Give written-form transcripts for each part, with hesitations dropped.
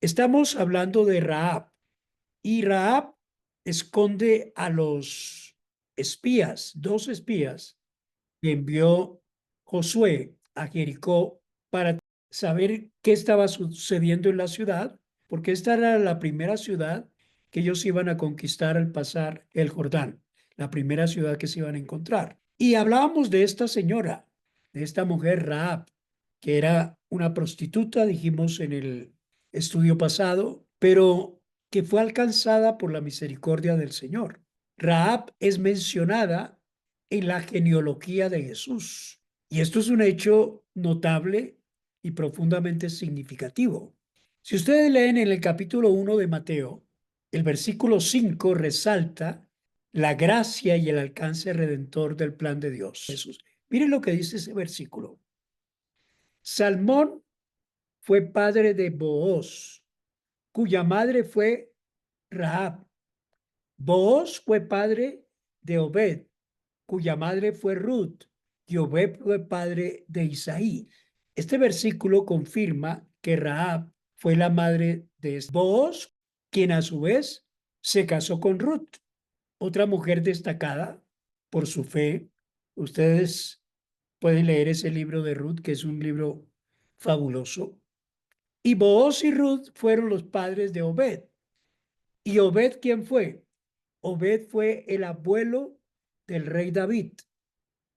Estamos hablando de Rahab y Rahab esconde a los espías, dos espías que envió Josué a Jericó para saber qué estaba sucediendo en la ciudad, porque esta era la primera ciudad que ellos iban a conquistar al pasar el Jordán, la primera ciudad que se iban a encontrar. Y hablábamos de esta señora, de esta mujer Rahab, que era una prostituta, dijimos en el estudio pasado, pero que fue alcanzada por la misericordia del Señor. Rahab es mencionada en la genealogía de Jesús. Y esto es un hecho notable y profundamente significativo. Si ustedes leen en el capítulo 1 de Mateo, el versículo 5 resalta la gracia y el alcance redentor del plan de Dios. Jesús. Miren lo que dice ese versículo. Salmón fue padre de Booz, cuya madre fue Rahab. Booz fue padre de Obed, cuya madre fue Ruth, y Obed fue padre de Isaí. Este versículo confirma que Rahab fue la madre de Booz, quien a su vez se casó con Ruth, otra mujer destacada por su fe. Ustedes pueden leer ese libro de Ruth, que es un libro fabuloso. Y Booz y Ruth fueron los padres de Obed. ¿Y Obed quién fue? Obed fue el abuelo del rey David.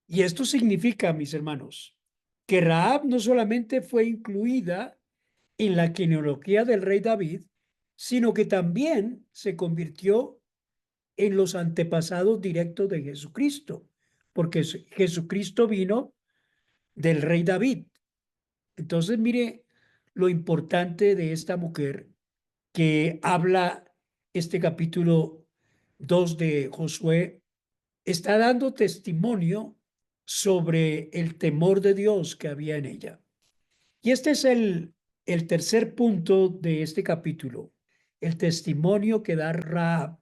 Y esto significa, mis hermanos, que Rahab no solamente fue incluida en la genealogía del rey David, sino que también se convirtió en los antepasados directos de Jesucristo, porque Jesucristo vino del rey David. Entonces, mire lo importante de esta mujer que habla este capítulo 2 de Josué, está dando testimonio sobre el temor de Dios que había en ella. Y este es el tercer punto de este capítulo, el testimonio que da Rahab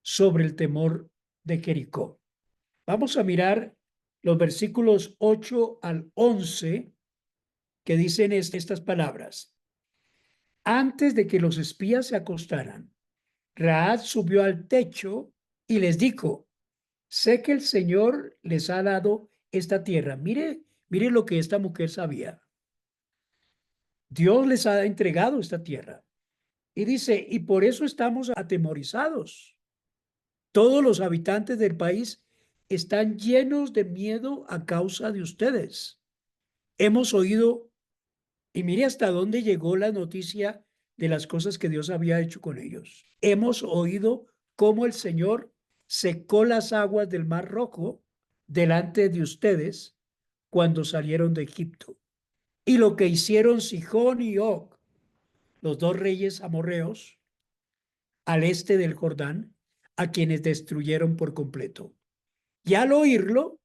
sobre el temor de Jericó. Vamos a mirar los versículos 8 al 11 que dicen estas palabras. Antes de que los espías se acostaran, Rahab subió al techo y les dijo, sé que el Señor les ha dado esta tierra. Mire lo que esta mujer sabía. Dios les ha entregado esta tierra. Y dice, y por eso estamos atemorizados. Todos los habitantes del país están llenos de miedo a causa de ustedes. Hemos oído, y mire hasta dónde llegó la noticia de las cosas que Dios había hecho con ellos. Hemos oído cómo el Señor secó las aguas del Mar Rojo delante de ustedes cuando salieron de Egipto. Y lo que hicieron Sihón y Og, los dos reyes amorreos, al este del Jordán, a quienes destruyeron por completo. Y al oírlo,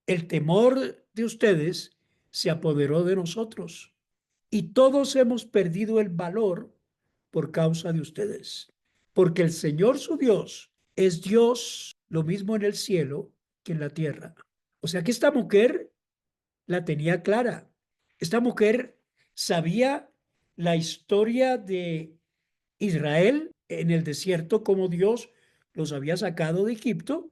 el temor de ustedes se apoderó de nosotros y todos hemos perdido el valor por causa de ustedes. Porque el Señor su Dios es Dios lo mismo en el cielo que en la tierra. O sea que esta mujer la tenía clara. Esta mujer sabía la historia de Israel en el desierto, cómo Dios los había sacado de Egipto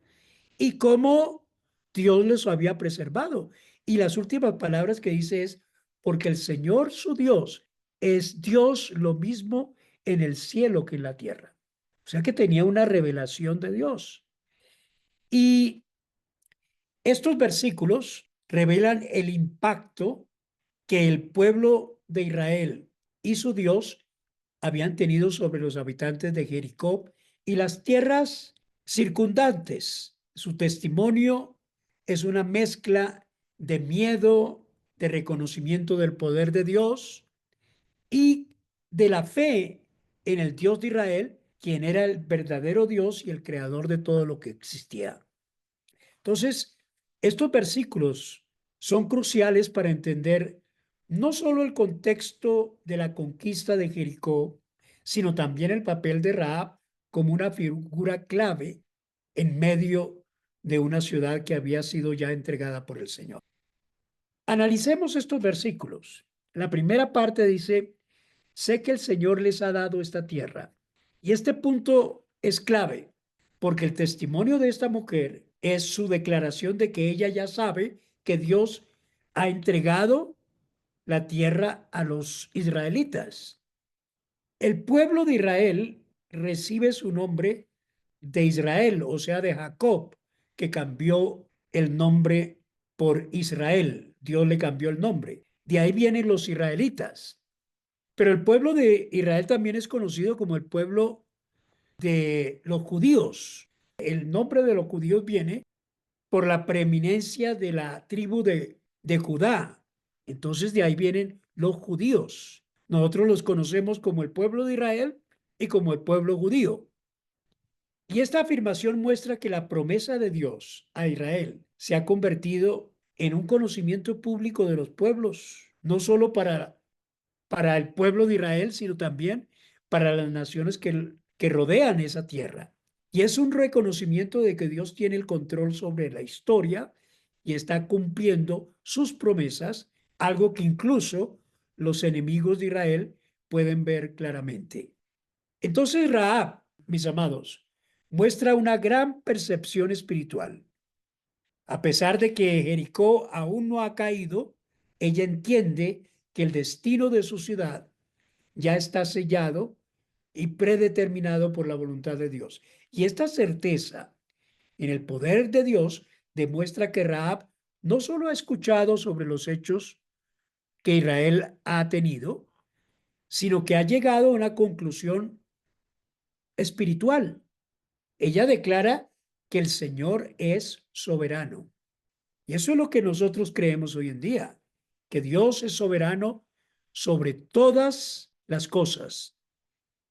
y cómo Dios les había preservado. Y las últimas palabras que dice es, porque el Señor su Dios es Dios lo mismo en el cielo que en la tierra. O sea que tenía una revelación de Dios. Y estos versículos revelan el impacto que el pueblo de Israel y su Dios habían tenido sobre los habitantes de Jericó y las tierras circundantes. Su testimonio es una mezcla de miedo, de reconocimiento del poder de Dios y de la fe en el Dios de Israel, quien era el verdadero Dios y el creador de todo lo que existía. Entonces, estos versículos son cruciales para entender no solo el contexto de la conquista de Jericó, sino también el papel de Rahab como una figura clave en medio de una ciudad que había sido ya entregada por el Señor. Analicemos estos versículos. La primera parte dice, sé que el Señor les ha dado esta tierra. Y este punto es clave, porque el testimonio de esta mujer es su declaración de que ella ya sabe que Dios ha entregado la tierra a los israelitas. El pueblo de Israel recibe su nombre de Israel, o sea, de Jacob, que cambió el nombre por Israel. Dios le cambió el nombre. De ahí vienen los israelitas. Pero el pueblo de Israel también es conocido como el pueblo de los judíos. El nombre de los judíos viene por la preeminencia de la tribu de Judá. Entonces de ahí vienen los judíos. Nosotros los conocemos como el pueblo de Israel y como el pueblo judío. Y esta afirmación muestra que la promesa de Dios a Israel se ha convertido en un conocimiento público de los pueblos, no solo para el pueblo de Israel, sino también para las naciones que rodean esa tierra. Y es un reconocimiento de que Dios tiene el control sobre la historia y está cumpliendo sus promesas, algo que incluso los enemigos de Israel pueden ver claramente. Entonces Rahab, mis amados, muestra una gran percepción espiritual. A pesar de que Jericó aún no ha caído, ella entiende que el destino de su ciudad ya está sellado y predeterminado por la voluntad de Dios. Y esta certeza en el poder de Dios demuestra que Rahab no solo ha escuchado sobre los hechos que Israel ha tenido, sino que ha llegado a una conclusión espiritual. Ella declara que el Señor es soberano. Y eso es lo que nosotros creemos hoy en día, que Dios es soberano sobre todas las cosas.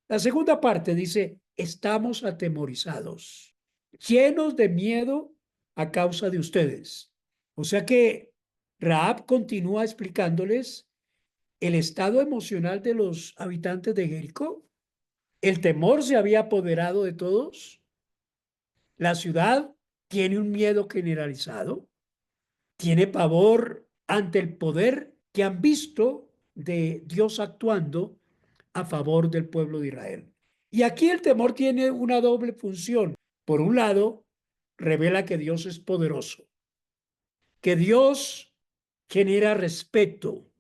La segunda parte dice, estamos atemorizados, llenos de miedo a causa de ustedes. O sea que Rahab continúa explicándoles el estado emocional de los habitantes de Jericó. El temor se había apoderado de todos. La ciudad tiene un miedo generalizado, tiene pavor ante el poder que han visto de Dios actuando a favor del pueblo de Israel. Y aquí el temor tiene una doble función. Por un lado, revela que Dios es poderoso, que Dios genera respeto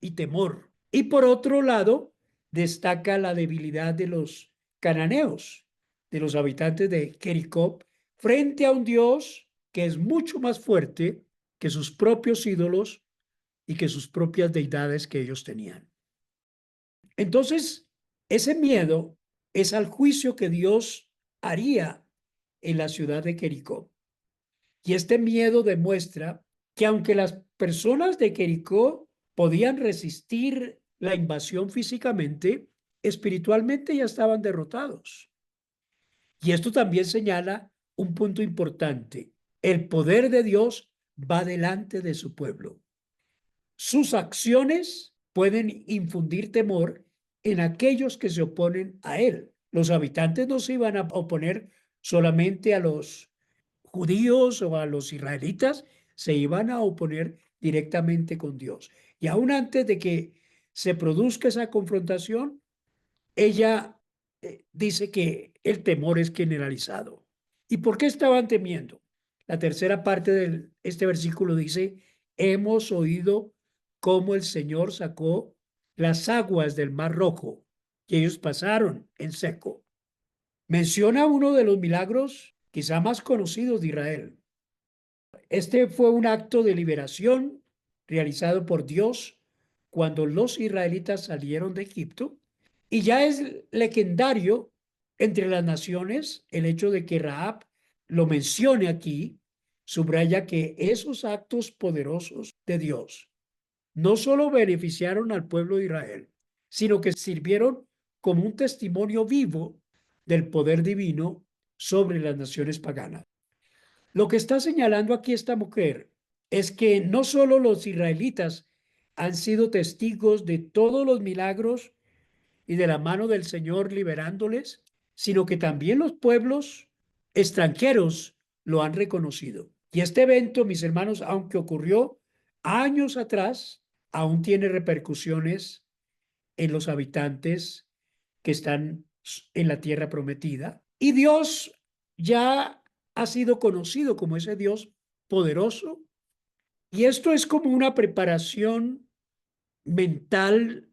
y temor. Y por otro lado, destaca la debilidad de los cananeos, de los habitantes de Jericó, frente a un Dios que es mucho más fuerte que sus propios ídolos y que sus propias deidades que ellos tenían. Entonces, ese miedo es al juicio que Dios haría en la ciudad de Jericó. Y este miedo demuestra que aunque las personas de Jericó podían resistir la invasión físicamente, espiritualmente ya estaban derrotados. Y esto también señala un punto importante. El poder de Dios va delante de su pueblo. Sus acciones pueden infundir temor en aquellos que se oponen a él. Los habitantes no se iban a oponer solamente a los judíos o a los israelitas, se iban a oponer directamente con Dios. Y aún antes de que se produzca esa confrontación, ella dice que el temor es generalizado. ¿Y por qué estaban temiendo? La tercera parte de este versículo dice, hemos oído cómo el Señor sacó las aguas del Mar Rojo y ellos pasaron en seco. Menciona uno de los milagros quizá más conocidos de Israel. Este fue un acto de liberación realizado por Dios cuando los israelitas salieron de Egipto y ya es legendario entre las naciones el hecho de que Rahab lo mencione aquí, subraya que esos actos poderosos de Dios no solo beneficiaron al pueblo de Israel, sino que sirvieron como un testimonio vivo del poder divino sobre las naciones paganas. Lo que está señalando aquí esta mujer es que no solo los israelitas han sido testigos de todos los milagros y de la mano del Señor liberándoles, sino que también los pueblos extranjeros lo han reconocido. Y este evento, mis hermanos, aunque ocurrió años atrás, aún tiene repercusiones en los habitantes que están en la tierra prometida. Y Dios ya ha sido conocido como ese Dios poderoso. Y esto es como una preparación mental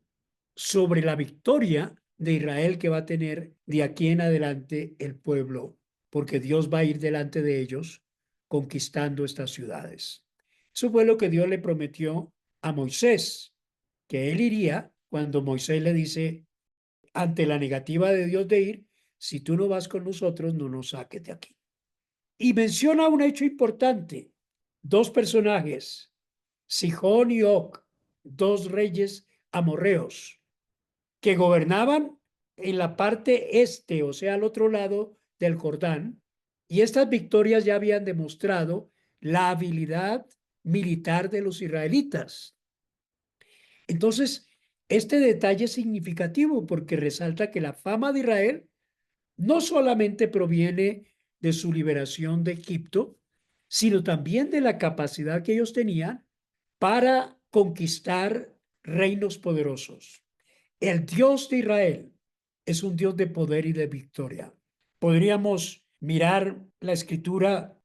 sobre la victoria de Israel que va a tener de aquí en adelante el pueblo, porque Dios va a ir delante de ellos conquistando estas ciudades. Eso fue lo que Dios le prometió a Moisés, que él iría cuando Moisés le dice, ante la negativa de Dios de ir, si tú no vas con nosotros, no nos saques de aquí. Y menciona un hecho importante, dos personajes, Sihón y Og, dos reyes amorreos, que gobernaban en la parte este, o sea, al otro lado del Jordán, y estas victorias ya habían demostrado la habilidad militar de los israelitas. Entonces, este detalle es significativo porque resalta que la fama de Israel no solamente proviene de su liberación de Egipto, sino también de la capacidad que ellos tenían para conquistar reinos poderosos. El Dios de Israel es un Dios de poder y de victoria. Podríamos mirar la escritura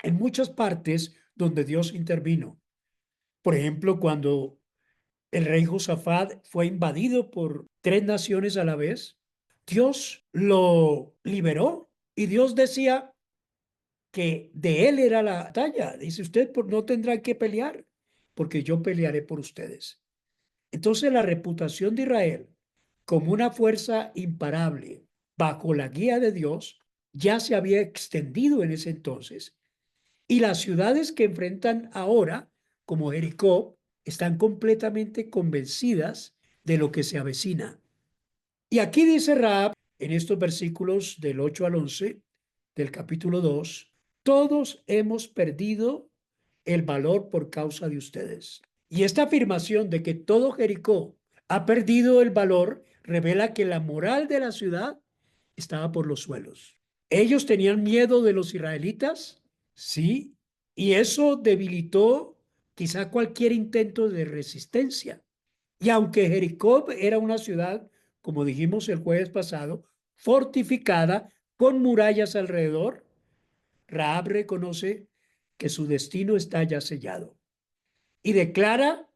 en muchas partes donde Dios intervino. Por ejemplo, cuando el rey Josafat fue invadido por tres naciones a la vez, Dios lo liberó y Dios decía que de él era la batalla. Dice, usted no tendrá que pelear porque yo pelearé por ustedes. Entonces la reputación de Israel como una fuerza imparable bajo la guía de Dios ya se había extendido en ese entonces. Y las ciudades que enfrentan ahora, como Jericó, están completamente convencidas de lo que se avecina. Y aquí dice Rahab, en estos versículos del 8 al 11 del capítulo 2, todos hemos perdido el valor por causa de ustedes. Y esta afirmación de que todo Jericó ha perdido el valor revela que la moral de la ciudad estaba por los suelos. Ellos tenían miedo de los israelitas, sí, y eso debilitó quizá cualquier intento de resistencia. Y aunque Jericó era una ciudad, como dijimos el jueves pasado, fortificada con murallas alrededor, Rahab reconoce que su destino está ya sellado y declara,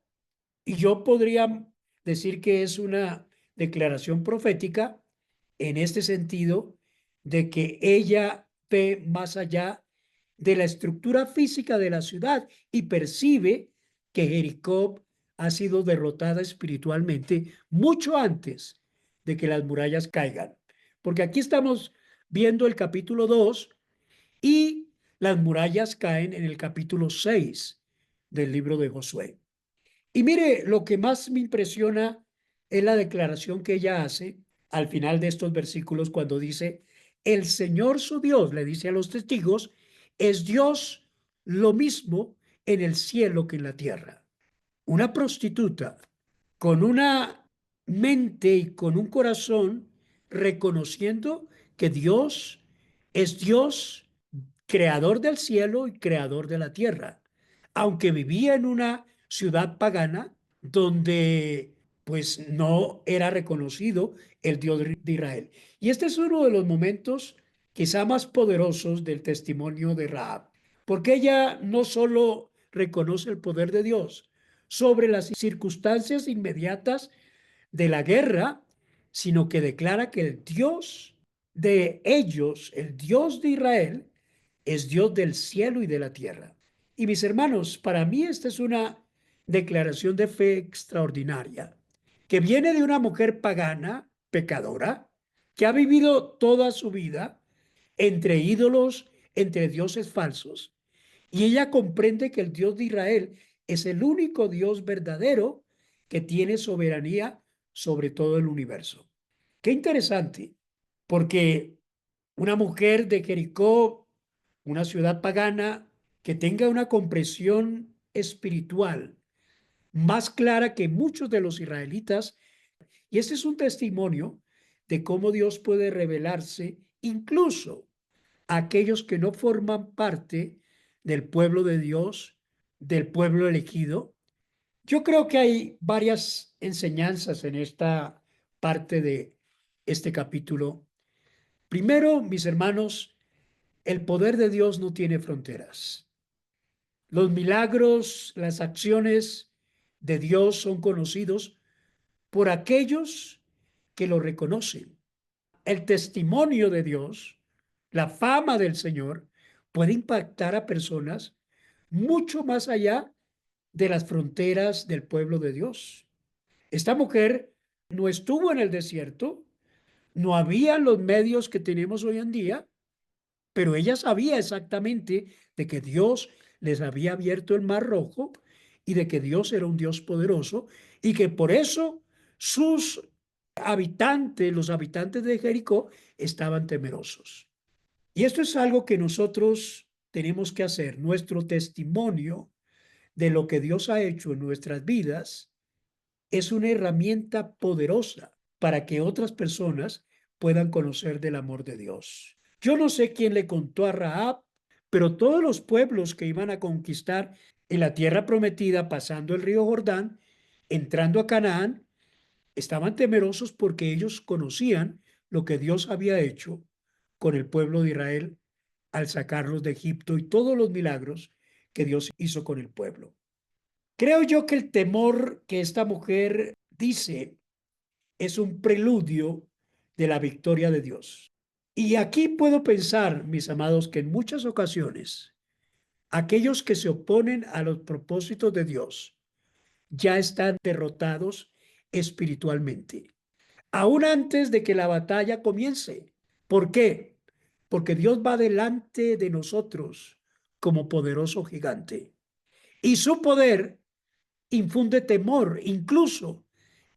y yo podría decir que es una declaración profética en este sentido, de que ella ve más allá de la estructura física de la ciudad y percibe que Jericó ha sido derrotada espiritualmente mucho antes de que las murallas caigan. Porque aquí estamos viendo el capítulo 2 y las murallas caen en el capítulo 6 del libro de Josué. Y mire, lo que más me impresiona es la declaración que ella hace al final de estos versículos cuando dice, el Señor su Dios, le dice a los testigos, es Dios lo mismo en el cielo que en la tierra. Una prostituta con una mente y con un corazón reconociendo que Dios es Dios, creador del cielo y creador de la tierra. Aunque vivía en una ciudad pagana donde pues no era reconocido el Dios de Israel. Y este es uno de los momentos quizá más poderosos del testimonio de Rahab, porque ella no solo reconoce el poder de Dios sobre las circunstancias inmediatas de la guerra, sino que declara que el Dios de ellos, el Dios de Israel, es Dios del cielo y de la tierra. Y mis hermanos, para mí esta es una declaración de fe extraordinaria, que viene de una mujer pagana, pecadora, que ha vivido toda su vida entre ídolos, entre dioses falsos, y ella comprende que el Dios de Israel es el único Dios verdadero que tiene soberanía sobre todo el universo. Qué interesante, porque una mujer de Jericó, una ciudad pagana, que tenga una comprensión espiritual más clara que muchos de los israelitas, y este es un testimonio de cómo Dios puede revelarse incluso a aquellos que no forman parte del pueblo de Dios, del pueblo elegido, Yo creo que hay varias enseñanzas en esta parte de este capítulo. Primero, mis hermanos, el poder de Dios no tiene fronteras. Los milagros, las acciones de Dios son conocidos por aquellos que lo reconocen. El testimonio de Dios, la fama del Señor, puede impactar a personas mucho más allá de las fronteras del pueblo de Dios. Esta mujer no estuvo en el desierto, no había los medios que tenemos hoy en día, pero ella sabía exactamente de que Dios les había abierto el mar rojo y de que Dios era un Dios poderoso y que por eso sus habitantes, los habitantes de Jericó, estaban temerosos. Y esto es algo que nosotros tenemos que hacer, nuestro testimonio de lo que Dios ha hecho en nuestras vidas es una herramienta poderosa para que otras personas puedan conocer del amor de Dios. Yo no sé quién le contó a Rahab, pero todos los pueblos que iban a conquistar en la tierra prometida, pasando el río Jordán, entrando a Canaán, estaban temerosos porque ellos conocían lo que Dios había hecho con el pueblo de Israel al sacarlos de Egipto y todos los milagros que Dios hizo con el pueblo. Creo yo que el temor que esta mujer dice es un preludio de la victoria de Dios. Y aquí puedo pensar, mis amados, que en muchas ocasiones aquellos que se oponen a los propósitos de Dios ya están derrotados espiritualmente, aún antes de que la batalla comience. ¿Por qué? Porque Dios va delante de nosotros como poderoso gigante. Y su poder infunde temor incluso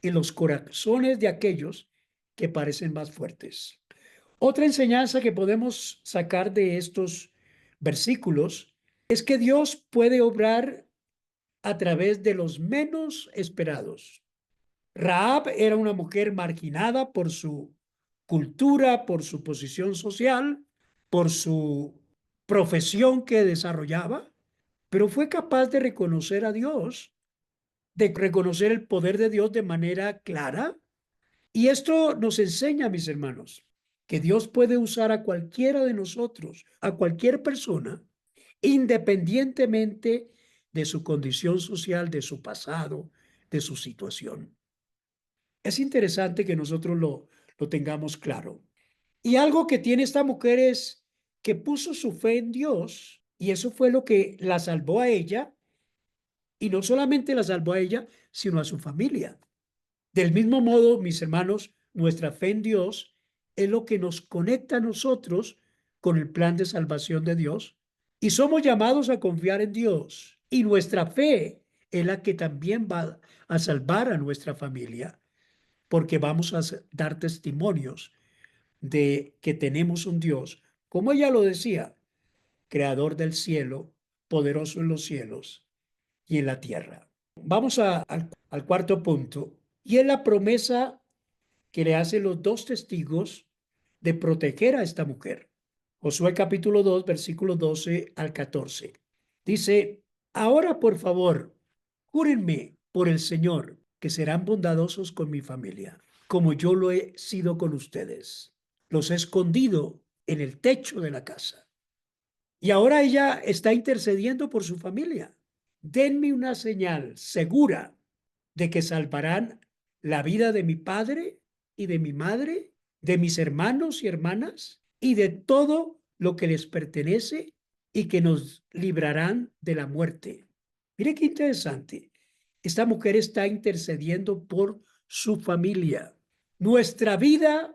en los corazones de aquellos que parecen más fuertes. Otra enseñanza que podemos sacar de estos versículos es que Dios puede obrar a través de los menos esperados. Rahab era una mujer marginada por su cultura, por su posición social, por su profesión que desarrollaba, pero fue capaz de reconocer a Dios, de reconocer el poder de Dios de manera clara. Y esto nos enseña, mis hermanos, que Dios puede usar a cualquiera de nosotros, a cualquier persona, independientemente de su condición social, de su pasado, de su situación. Es interesante que nosotros lo tengamos claro. Y algo que tiene esta mujer es que puso su fe en Dios y eso fue lo que la salvó a ella y no solamente la salvó a ella, sino a su familia. Del mismo modo, mis hermanos, nuestra fe en Dios es lo que nos conecta a nosotros con el plan de salvación de Dios y somos llamados a confiar en Dios y nuestra fe es la que también va a salvar a nuestra familia porque vamos a dar testimonios de que tenemos un Dios, como ella lo decía, creador del cielo, poderoso en los cielos y en la tierra. Vamos al cuarto punto, y es la promesa que le hacen los dos testigos de proteger a esta mujer. Josué capítulo 2, versículos 12 al 14. Dice, ahora por favor, júrenme por el Señor que serán bondadosos con mi familia, como yo lo he sido con ustedes. Los he escondido en el techo de la casa. Y ahora ella está intercediendo por su familia. Denme una señal segura de que salvarán la vida de mi padre y de mi madre, de mis hermanos y hermanas y de todo lo que les pertenece y que nos librarán de la muerte. Mire qué interesante. Esta mujer está intercediendo por su familia. Nuestra vida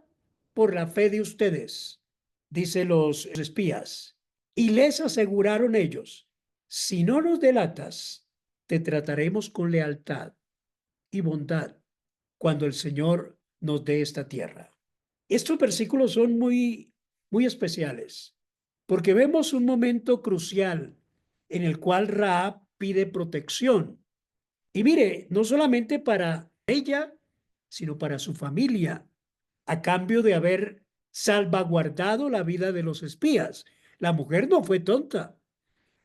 por la fe de ustedes, dice los espías. Y les aseguraron ellos, si no nos delatas, te trataremos con lealtad y bondad cuando el Señor nos dé esta tierra. Estos versículos son muy especiales porque vemos un momento crucial en el cual Rahab pide protección. Y mire, no solamente para ella, sino para su familia, a cambio de haber salvaguardado la vida de los espías. La mujer no fue tonta.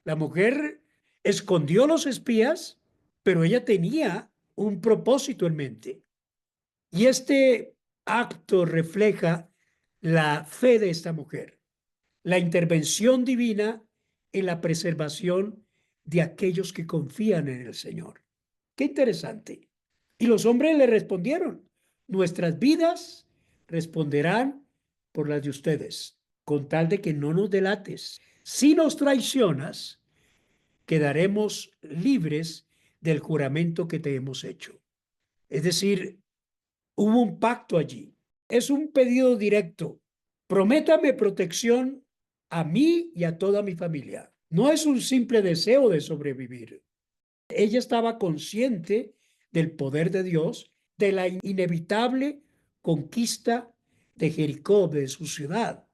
La mujer escondió los espías pero ella tenía un propósito en mente. Y este acto refleja la fe de esta mujer, la intervención divina en la preservación de aquellos que confían en el Señor. Qué interesante. Y los hombres le respondieron, nuestras vidas responderán por las de ustedes, con tal de que no nos delates. Si nos traicionas, quedaremos libres del juramento que te hemos hecho. Es decir, hubo un pacto allí. Es un pedido directo. Prométame protección a mí y a toda mi familia. No es un simple deseo de sobrevivir. Ella estaba consciente del poder de Dios, de la inevitable conquista de Jericó, de su ciudad.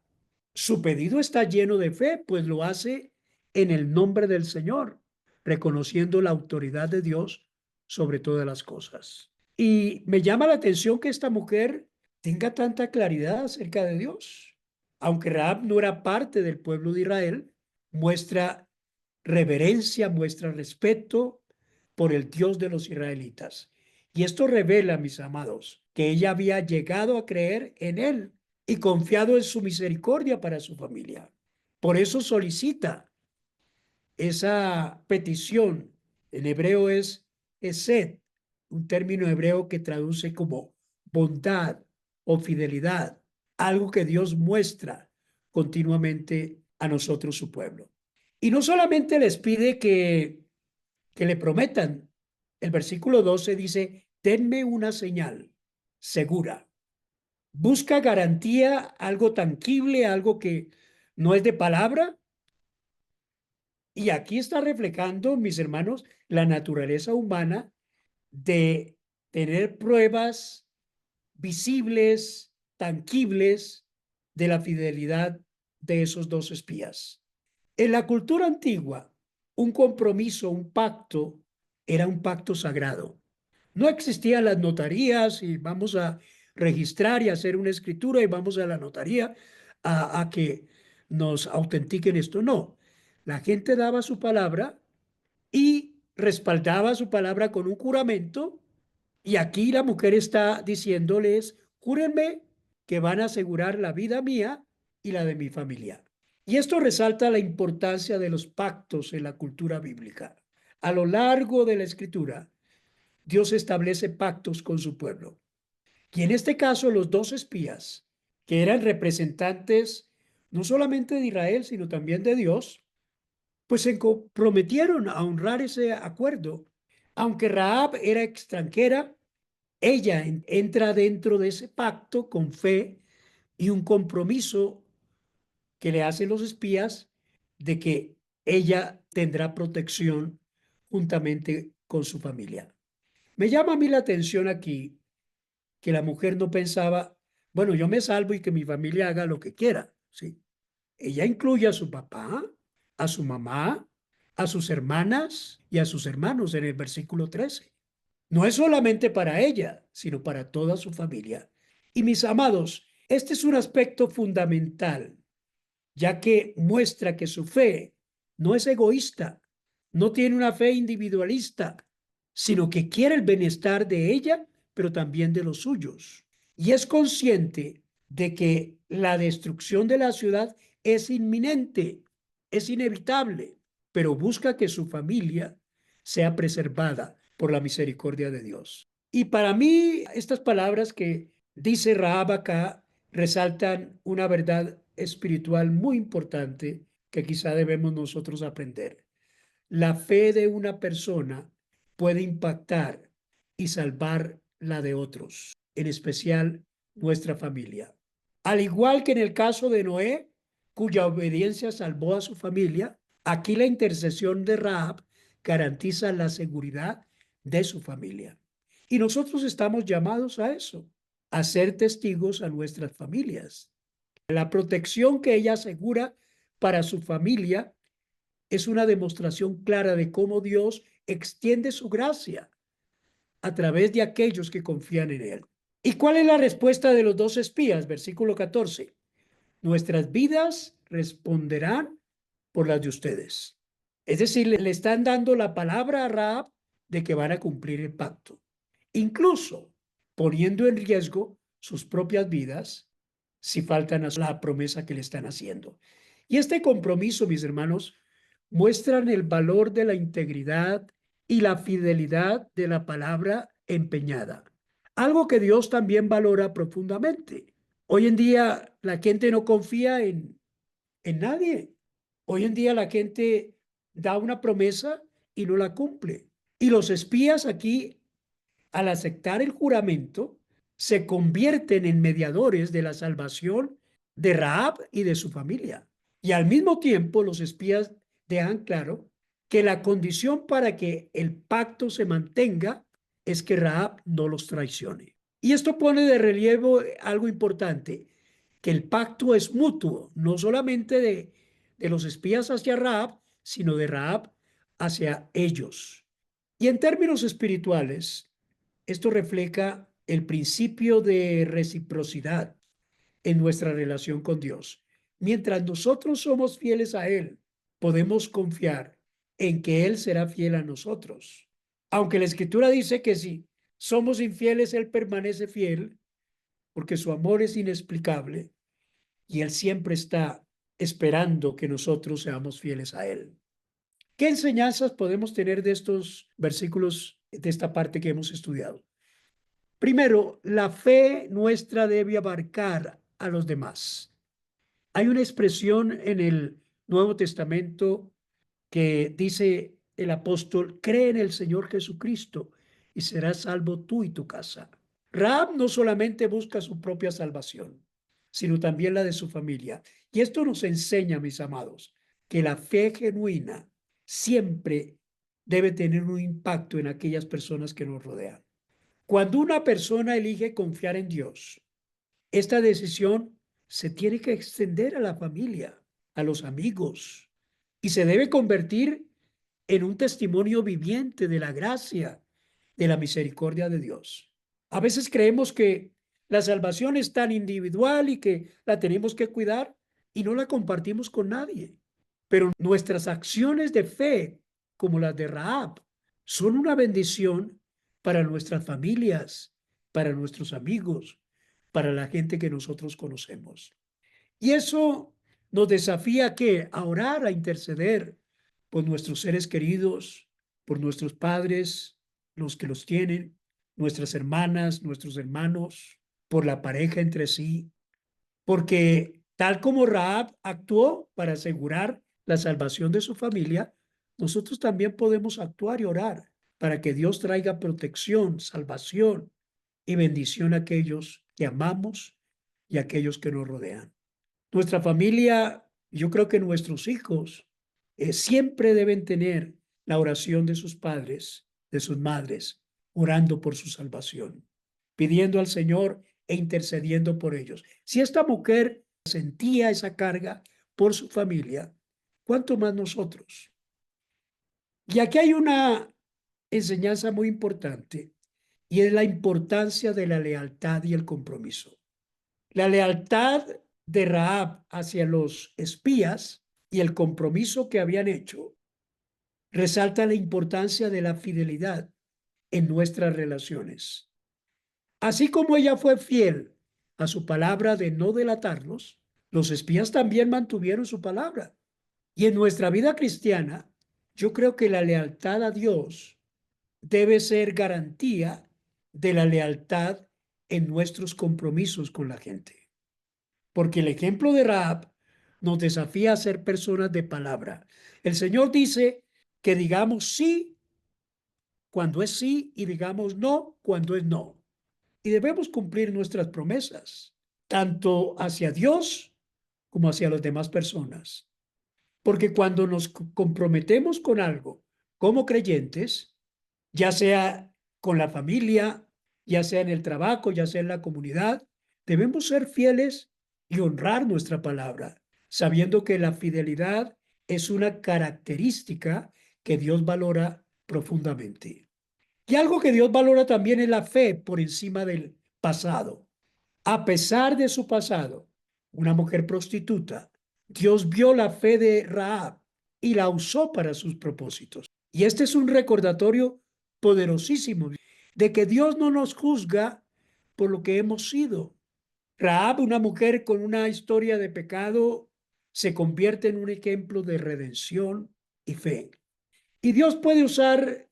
Su pedido está lleno de fe, pues lo hace en el nombre del Señor, reconociendo la autoridad de Dios sobre todas las cosas. Y me llama la atención que esta mujer tenga tanta claridad acerca de Dios. Aunque Rahab no era parte del pueblo de Israel, muestra reverencia, muestra respeto por el Dios de los israelitas. Y esto revela, mis amados, que ella había llegado a creer en él y confiado en su misericordia para su familia. Por eso solicita esa petición. En hebreo es esed, un término hebreo que traduce como bondad o fidelidad, algo que Dios muestra continuamente a nosotros, su pueblo. Y no solamente les pide que le prometan. El versículo 12 dice, denme una señal segura. Busca garantía, algo tangible, algo que no es de palabra. Y aquí está reflejando, mis hermanos, la naturaleza humana de tener pruebas visibles, tangibles de la fidelidad de esos dos espías. En la cultura antigua, un compromiso, un pacto, era un pacto sagrado. No existían las notarías y vamos a registrar y hacer una escritura y vamos a la notaría a que nos autentiquen esto. No, la gente daba su palabra y respaldaba su palabra con un juramento y aquí la mujer está diciéndoles, júrenme que van a asegurar la vida mía y la de mi familia. Y esto resalta la importancia de los pactos en la cultura bíblica. A lo largo de la escritura, Dios establece pactos con su pueblo. Y en este caso, los dos espías, que eran representantes no solamente de Israel, sino también de Dios, pues se comprometieron a honrar ese acuerdo. Aunque Rahab era extranjera, ella entra dentro de ese pacto con fe y un compromiso que le hacen los espías de que ella tendrá protección juntamente con su familia. Me llama a mí la atención aquí que la mujer no pensaba, bueno, yo me salvo y que mi familia haga lo que quiera, ¿sí? Ella incluye a su papá, a su mamá, a sus hermanas y a sus hermanos en el versículo 13. No es solamente para ella, sino para toda su familia. Y mis amados, este es un aspecto fundamental, ya que muestra que su fe no es egoísta, no tiene una fe individualista, sino que quiere el bienestar de ella, pero también de los suyos. Y es consciente de que la destrucción de la ciudad es inminente, es inevitable, pero busca que su familia sea preservada por la misericordia de Dios. Y para mí, estas palabras que dice Rahab acá resaltan una verdad espiritual muy importante que quizá debemos nosotros aprender. La fe de una persona puede impactar y salvar la de otros, en especial nuestra familia. Al igual que en el caso de Noé, cuya obediencia salvó a su familia, aquí la intercesión de Rahab garantiza la seguridad de su familia. Y nosotros estamos llamados a eso, a ser testigos a nuestras familias. La protección que ella asegura para su familia es una demostración clara de cómo Dios extiende su gracia a través de aquellos que confían en Él. ¿Y cuál es la respuesta de los dos espías? Versículo 14. Nuestras vidas responderán por las de ustedes. Es decir, le están dando la palabra a Rahab de que van a cumplir el pacto, incluso poniendo en riesgo sus propias vidas si faltan a la promesa que le están haciendo. Y este compromiso, mis hermanos, muestran el valor de la integridad y la fidelidad de la palabra empeñada, algo que Dios también valora profundamente. Hoy en día la gente no confía en nadie. Hoy en día la gente da una promesa y no la cumple. Y los espías aquí, al aceptar el juramento, se convierten en mediadores de la salvación de Rahab y de su familia. Y al mismo tiempo los espías dejan claro que la condición para que el pacto se mantenga es que Rahab no los traicione. Y esto pone de relieve algo importante, que el pacto es mutuo, no solamente de los espías hacia Rahab, sino de Rahab hacia ellos. Y en términos espirituales, esto refleja el principio de reciprocidad en nuestra relación con Dios. Mientras nosotros somos fieles a Él, podemos confiar en que Él será fiel a nosotros. Aunque la Escritura dice que si somos infieles, Él permanece fiel, porque su amor es inexplicable y Él siempre está esperando que nosotros seamos fieles a Él. ¿Qué enseñanzas podemos tener de estos versículos, de esta parte que hemos estudiado? Primero, la fe nuestra debe abarcar a los demás. Hay una expresión en el Nuevo Testamento que dice el apóstol: cree en el Señor Jesucristo y serás salvo tú y tu casa. Rahab no solamente busca su propia salvación, sino también la de su familia. Y esto nos enseña, mis amados, que la fe genuina siempre debe tener un impacto en aquellas personas que nos rodean. Cuando una persona elige confiar en Dios, esta decisión se tiene que extender a la familia, a los amigos, y se debe convertir en un testimonio viviente de la gracia, de la misericordia de Dios. A veces creemos que la salvación es tan individual y que la tenemos que cuidar y no la compartimos con nadie. Pero nuestras acciones de fe, como las de Rahab, son una bendición para nuestras familias, para nuestros amigos, para la gente que nosotros conocemos. Y eso nos desafía a orar, a interceder por nuestros seres queridos, por nuestros padres, los que los tienen, nuestras hermanas, nuestros hermanos, por la pareja entre sí, porque tal como Rahab actuó para asegurar la salvación de su familia, nosotros también podemos actuar y orar para que Dios traiga protección, salvación y bendición a aquellos que amamos y a aquellos que nos rodean. Nuestra familia, yo creo que nuestros hijos siempre deben tener la oración de sus padres, de sus madres, orando por su salvación, pidiendo al Señor e intercediendo por ellos. Si esta mujer sentía esa carga por su familia, ¿cuánto más nosotros? Y aquí hay una enseñanza muy importante, y es la importancia de la lealtad y el compromiso. La lealtad de Rahab hacia los espías y el compromiso que habían hecho resalta la importancia de la fidelidad en nuestras relaciones. Así como ella fue fiel a su palabra de no delatarlos, los espías también mantuvieron su palabra. Y en nuestra vida cristiana, yo creo que la lealtad a Dios debe ser garantía de la lealtad en nuestros compromisos con la gente. Porque el ejemplo de Rahab nos desafía a ser personas de palabra. El Señor dice que digamos sí cuando es sí y digamos no cuando es no. Y debemos cumplir nuestras promesas, tanto hacia Dios como hacia las demás personas. Porque cuando nos comprometemos con algo como creyentes, ya sea con la familia, ya sea en el trabajo, ya sea en la comunidad, debemos ser fieles y honrar nuestra palabra, sabiendo que la fidelidad es una característica que Dios valora profundamente. Y algo que Dios valora también es la fe por encima del pasado. A pesar de su pasado, una mujer prostituta, Dios vio la fe de Rahab y la usó para sus propósitos. Y este es un recordatorio poderosísimo de que Dios no nos juzga por lo que hemos sido. Rahab, una mujer con una historia de pecado, se convierte en un ejemplo de redención y fe. Y Dios puede usar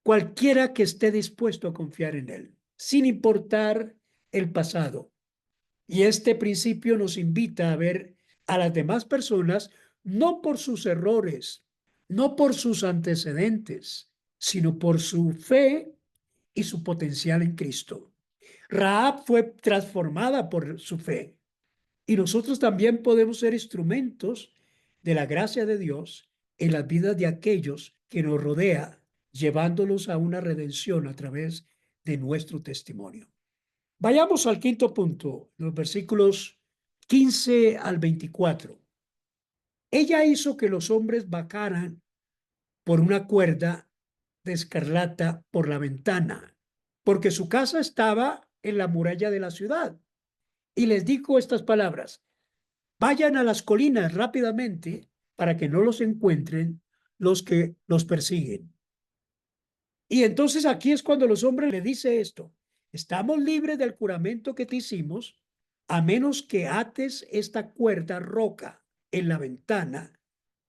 cualquiera que esté dispuesto a confiar en Él, sin importar el pasado. Y este principio nos invita a ver a las demás personas no por sus errores, no por sus antecedentes, sino por su fe y su potencial en Cristo. Rahab fue transformada por su fe y nosotros también podemos ser instrumentos de la gracia de Dios en las vidas de aquellos que nos rodea, llevándolos a una redención a través de nuestro testimonio. Vayamos al quinto punto, los versículos 15 al 24. Ella hizo que los hombres bajaran por una cuerda de escarlata por la ventana, porque su casa estaba en la muralla de la ciudad. Y les dijo estas palabras: vayan a las colinas rápidamente para que no los encuentren los que los persiguen. Y entonces aquí es cuando los hombres le dice esto: estamos libres del juramento que te hicimos, a menos que ates esta cuerda roca en la ventana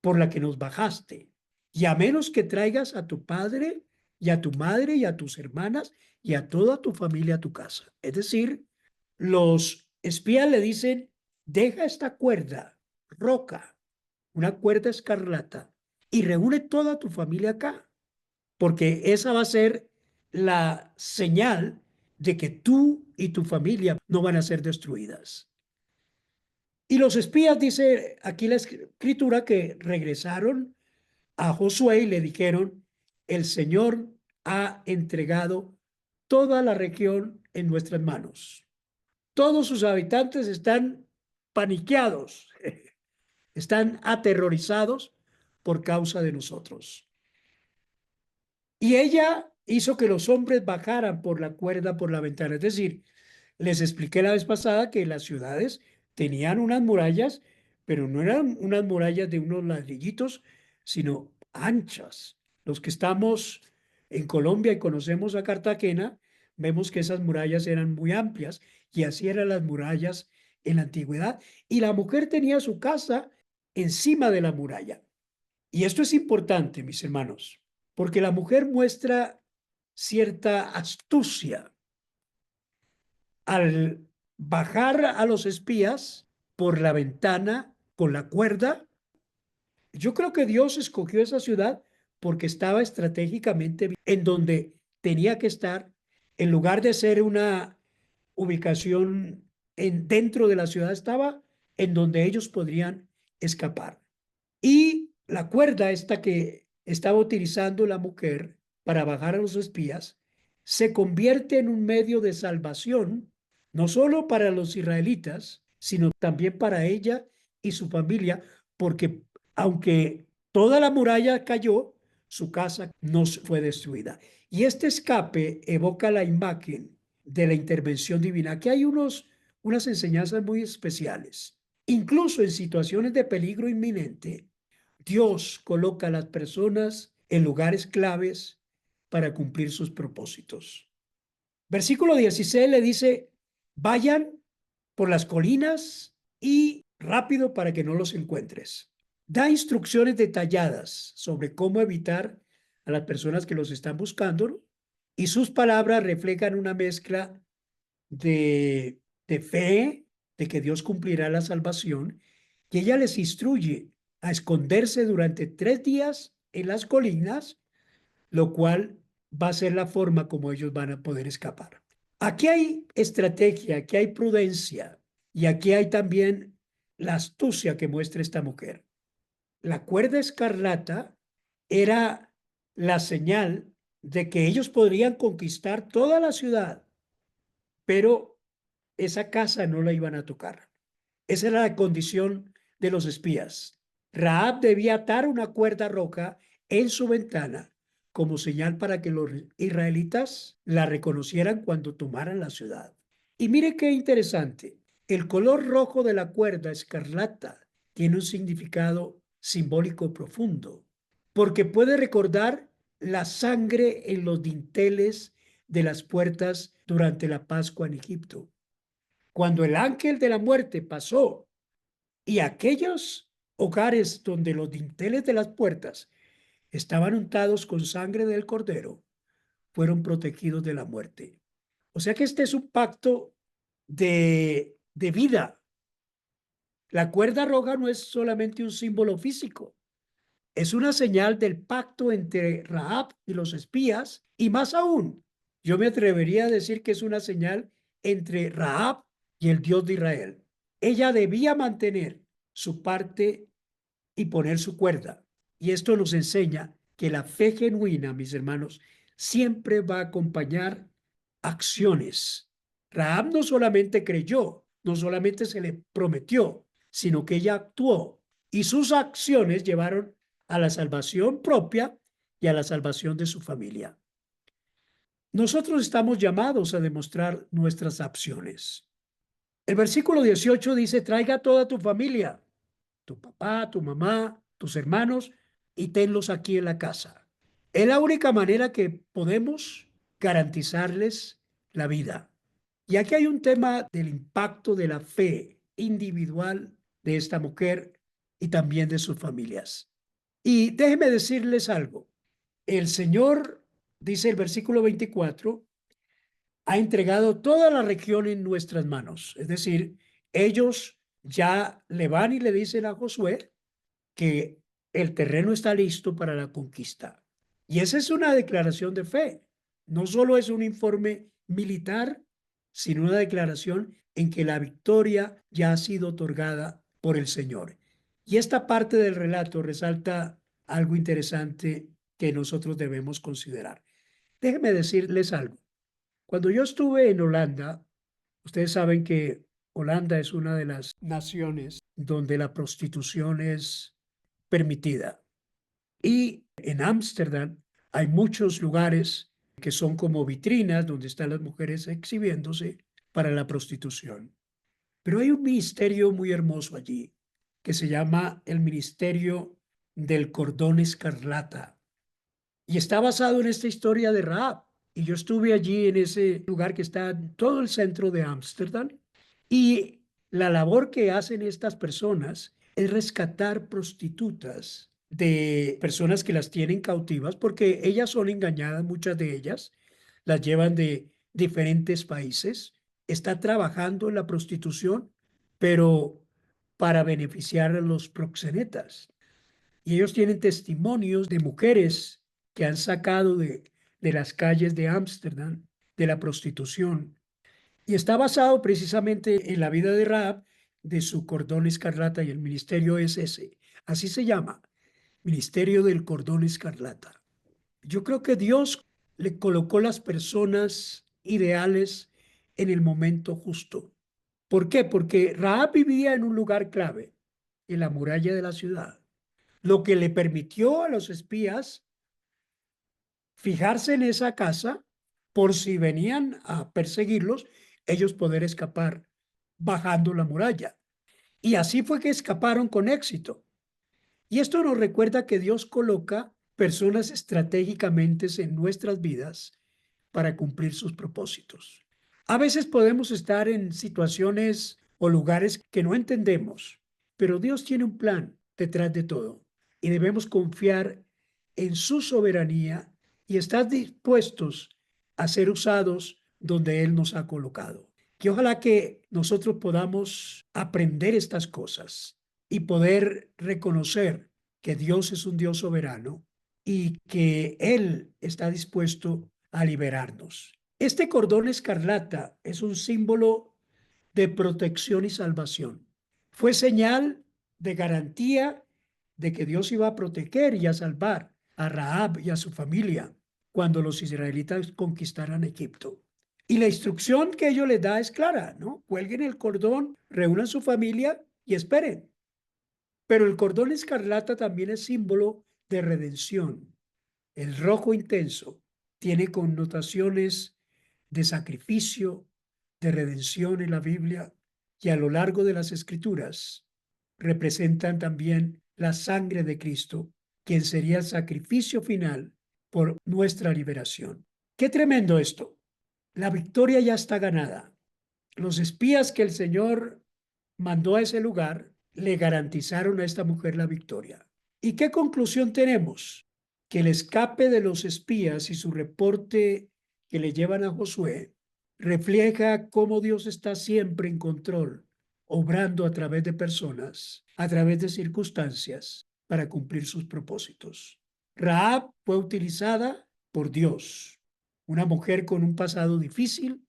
por la que nos bajaste, y a menos que traigas a tu padre y a tu madre y a tus hermanas y a toda tu familia a tu casa. Es decir, los espías le dicen: deja esta cuerda roca, una cuerda escarlata, y reúne toda tu familia acá, porque esa va a ser la señal de que tú y tu familia no van a ser destruidas. Y los espías, dice aquí la escritura, que regresaron a Josué y le dijeron: el Señor ha entregado toda la región en nuestras manos. Todos sus habitantes están paniqueados, están aterrorizados por causa de nosotros. Y ella hizo que los hombres bajaran por la cuerda por la ventana. Es decir, les expliqué la vez pasada que las ciudades tenían unas murallas, pero no eran unas murallas de unos ladrillitos, sino anchas. Los que estamos en Colombia y conocemos a Cartagena, vemos que esas murallas eran muy amplias y así eran las murallas en la antigüedad. Y la mujer tenía su casa encima de la muralla. Y esto es importante, mis hermanos, porque la mujer muestra cierta astucia al bajar a los espías por la ventana con la cuerda. Yo creo que Dios escogió esa ciudad porque estaba estratégicamente en donde tenía que estar, en lugar de ser una ubicación dentro de la ciudad, estaba en donde ellos podrían escapar. Y la cuerda esta que estaba utilizando la mujer para bajar a los espías se convierte en un medio de salvación, no solo para los israelitas, sino también para ella y su familia, porque aunque toda la muralla cayó, su casa no fue destruida. Y este escape evoca la imagen de la intervención divina. Aquí hay unas enseñanzas muy especiales. Incluso en situaciones de peligro inminente, Dios coloca a las personas en lugares claves para cumplir sus propósitos. Versículo 16 le dice: vayan por las colinas y rápido para que no los encuentres. Da instrucciones detalladas sobre cómo evitar a las personas que los están buscando, y sus palabras reflejan una mezcla de fe, de que Dios cumplirá la salvación, y ella les instruye a esconderse durante 3 días en las colinas, lo cual va a ser la forma como ellos van a poder escapar. Aquí hay estrategia, aquí hay prudencia, y aquí hay también la astucia que muestra esta mujer. La cuerda escarlata era la señal de que ellos podrían conquistar toda la ciudad, pero esa casa no la iban a tocar. Esa era la condición de los espías. Rahab debía atar una cuerda roja en su ventana como señal para que los israelitas la reconocieran cuando tomaran la ciudad. Y mire qué interesante. El color rojo de la cuerda escarlata tiene un significado simbólico profundo, porque puede recordar la sangre en los dinteles de las puertas durante la Pascua en Egipto. Cuando el ángel de la muerte pasó y aquellos hogares donde los dinteles de las puertas estaban untados con sangre del cordero, fueron protegidos de la muerte. O sea que este es un pacto de vida. La cuerda roja no es solamente un símbolo físico, es una señal del pacto entre Rahab y los espías, y más aún, yo me atrevería a decir que es una señal entre Rahab y el Dios de Israel. Ella debía mantener su parte y poner su cuerda. Y esto nos enseña que la fe genuina, mis hermanos, siempre va a acompañar acciones. Rahab no solamente creyó, no solamente se le prometió, sino que ella actuó y sus acciones llevaron a la salvación propia y a la salvación de su familia. Nosotros estamos llamados a demostrar nuestras acciones. El versículo 18 dice, traiga toda tu familia, tu papá, tu mamá, tus hermanos, y tenlos aquí en la casa. Es la única manera que podemos garantizarles la vida. Y aquí hay un tema del impacto de la fe individual de esta mujer y también de sus familias. Y déjenme decirles algo. El Señor, dice el versículo 24, ha entregado toda la región en nuestras manos. Es decir, ellos ya le van y le dicen a Josué que el terreno está listo para la conquista. Y esa es una declaración de fe. No solo es un informe militar, sino una declaración en que la victoria ya ha sido otorgada por el Señor. Y esta parte del relato resalta algo interesante que nosotros debemos considerar. Déjenme decirles algo. Cuando yo estuve en Holanda, ustedes saben que Holanda es una de las naciones donde la prostitución es permitida. Y en Ámsterdam hay muchos lugares que son como vitrinas donde están las mujeres exhibiéndose para la prostitución. Pero hay un ministerio muy hermoso allí que se llama el Ministerio del Cordón Escarlata. Y está basado en esta historia de Rahab. Y yo estuve allí en ese lugar que está en todo el centro de Ámsterdam. Y la labor que hacen estas personas es rescatar prostitutas de personas que las tienen cautivas, porque ellas son engañadas, muchas de ellas, las llevan de diferentes países. Está trabajando en la prostitución, pero para beneficiar a los proxenetas. Y ellos tienen testimonios de mujeres que han sacado de las calles de Ámsterdam de la prostitución. Y está basado precisamente en la vida de Rahab, de su cordón escarlata, y el ministerio es ese. Así se llama, Ministerio del Cordón Escarlata. Yo creo que Dios le colocó las personas ideales en el momento justo. ¿Por qué? Porque Rahab vivía en un lugar clave, en la muralla de la ciudad, lo que le permitió a los espías fijarse en esa casa por si venían a perseguirlos, ellos poder escapar bajando la muralla. Y así fue que escaparon con éxito. Y esto nos recuerda que Dios coloca personas estratégicamente en nuestras vidas para cumplir sus propósitos. A veces podemos estar en situaciones o lugares que no entendemos, pero Dios tiene un plan detrás de todo y debemos confiar en su soberanía y estar dispuestos a ser usados donde Él nos ha colocado. Que ojalá que nosotros podamos aprender estas cosas y poder reconocer que Dios es un Dios soberano y que Él está dispuesto a liberarnos. Este cordón escarlata es un símbolo de protección y salvación. Fue señal de garantía de que Dios iba a proteger y a salvar a Rahab y a su familia cuando los israelitas conquistaran Egipto. Y la instrucción que ellos les da es clara, ¿no? Cuelguen el cordón, reúnan su familia y esperen. Pero el cordón escarlata también es símbolo de redención. El rojo intenso tiene connotaciones de sacrificio, de redención en la Biblia y a lo largo de las Escrituras representan también la sangre de Cristo, quien sería el sacrificio final por nuestra liberación. Qué tremendo esto. La victoria ya está ganada. Los espías que el Señor mandó a ese lugar le garantizaron a esta mujer la victoria. ¿Y qué conclusión tenemos? Que el escape de los espías y su reporte que le llevan a Josué refleja cómo Dios está siempre en control, obrando a través de personas, a través de circunstancias, para cumplir sus propósitos. Rahab fue utilizada por Dios, una mujer con un pasado difícil,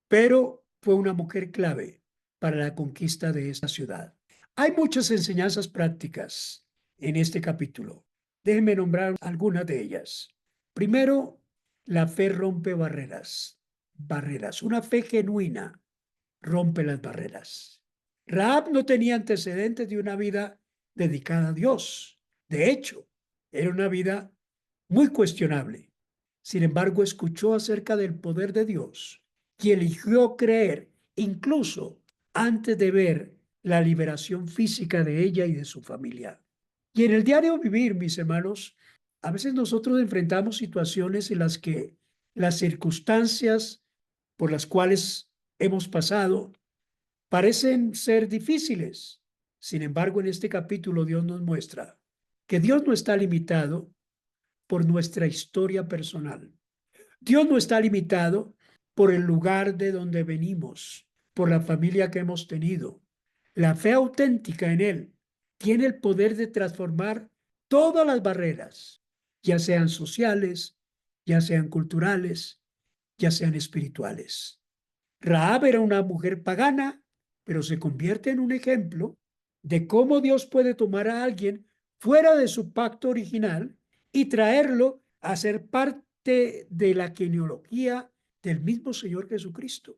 pero fue una mujer clave para la conquista de esta ciudad. Hay muchas enseñanzas prácticas en este capítulo. Déjenme nombrar algunas de ellas. Primero, la fe rompe barreras. Barreras. Una fe genuina rompe las barreras. Rahab no tenía antecedentes de una vida dedicada a Dios. De hecho, era una vida muy cuestionable. Sin embargo, escuchó acerca del poder de Dios y eligió creer, incluso antes de ver la liberación física de ella y de su familia. Y en el diario vivir, mis hermanos, a veces nosotros enfrentamos situaciones en las que las circunstancias por las cuales hemos pasado parecen ser difíciles. Sin embargo, en este capítulo Dios nos muestra que Dios no está limitado por nuestra historia personal. Dios no está limitado por el lugar de donde venimos, por la familia que hemos tenido. La fe auténtica en Él tiene el poder de transformar todas las barreras, ya sean sociales, ya sean culturales, ya sean espirituales. Rahab era una mujer pagana, pero se convierte en un ejemplo de cómo Dios puede tomar a alguien fuera de su pacto original y traerlo a ser parte de la genealogía del mismo Señor Jesucristo.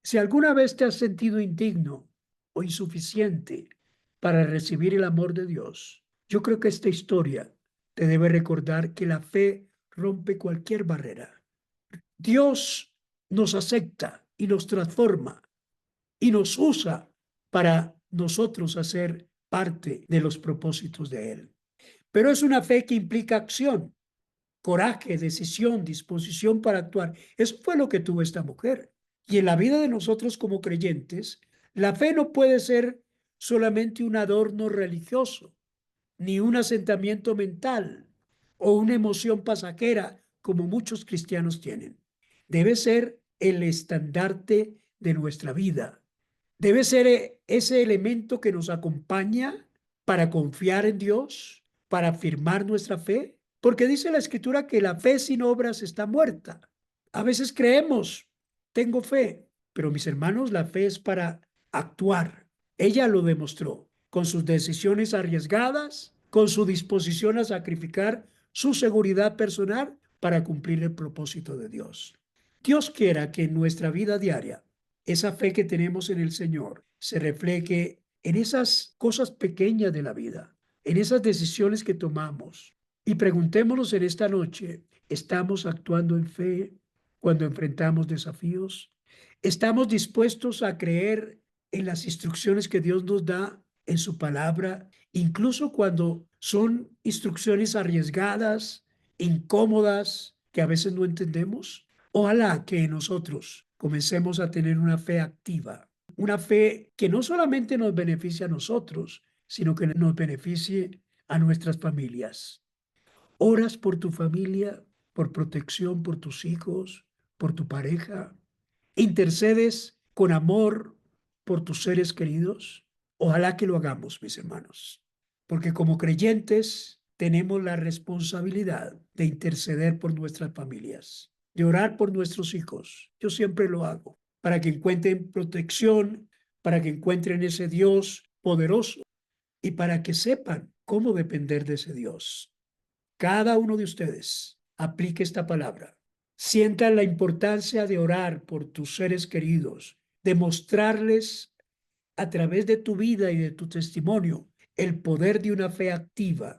Si alguna vez te has sentido indigno o insuficiente para recibir el amor de Dios, yo creo que esta historia te debe recordar que la fe rompe cualquier barrera. Dios nos acepta y nos transforma y nos usa para nosotros hacer parte de los propósitos de Él. Pero es una fe que implica acción, coraje, decisión, disposición para actuar. Eso fue lo que tuvo esta mujer. Y en la vida de nosotros como creyentes, la fe no puede ser solamente un adorno religioso, ni un asentamiento mental o una emoción pasajera como muchos cristianos tienen. Debe ser el estandarte de nuestra vida. Debe ser ese elemento que nos acompaña para confiar en Dios, para afirmar nuestra fe, porque dice la Escritura que la fe sin obras está muerta. A veces creemos, tengo fe, pero mis hermanos, la fe es para actuar. Ella lo demostró con sus decisiones arriesgadas, con su disposición a sacrificar su seguridad personal para cumplir el propósito de Dios. Dios quiera que en nuestra vida diaria esa fe que tenemos en el Señor se refleje en esas cosas pequeñas de la vida, en esas decisiones que tomamos. Y preguntémonos en esta noche, ¿estamos actuando en fe cuando enfrentamos desafíos? ¿Estamos dispuestos a creer en las instrucciones que Dios nos da en su palabra, incluso cuando son instrucciones arriesgadas, incómodas, que a veces no entendemos? Ojalá que nosotros comencemos a tener una fe activa, una fe que no solamente nos beneficie a nosotros, sino que nos beneficie a nuestras familias. ¿Oras por tu familia, por protección, por tus hijos, por tu pareja? ¿Intercedes con amor por tus seres queridos? Ojalá que lo hagamos, mis hermanos, porque como creyentes tenemos la responsabilidad de interceder por nuestras familias, de orar por nuestros hijos. Yo siempre lo hago, para que encuentren protección, para que encuentren ese Dios poderoso y para que sepan cómo depender de ese Dios. Cada uno de ustedes aplique esta palabra. Sientan la importancia de orar por tus seres queridos, de mostrarles a través de tu vida y de tu testimonio el poder de una fe activa.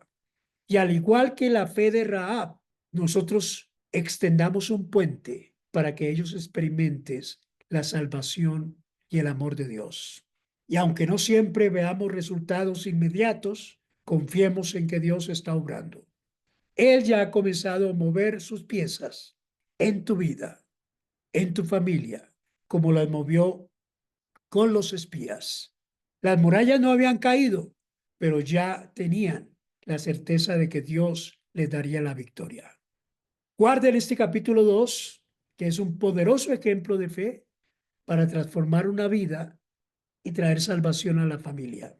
Y al igual que la fe de Rahab, nosotros extendamos un puente para que ellos experimenten la salvación y el amor de Dios. Y aunque no siempre veamos resultados inmediatos, confiemos en que Dios está obrando. Él ya ha comenzado a mover sus piezas en tu vida, en tu familia, como las movió con los espías. Las murallas no habían caído, pero ya tenían la certeza de que Dios les daría la victoria. Guarden este capítulo 2, que es un poderoso ejemplo de fe para transformar una vida y traer salvación a la familia.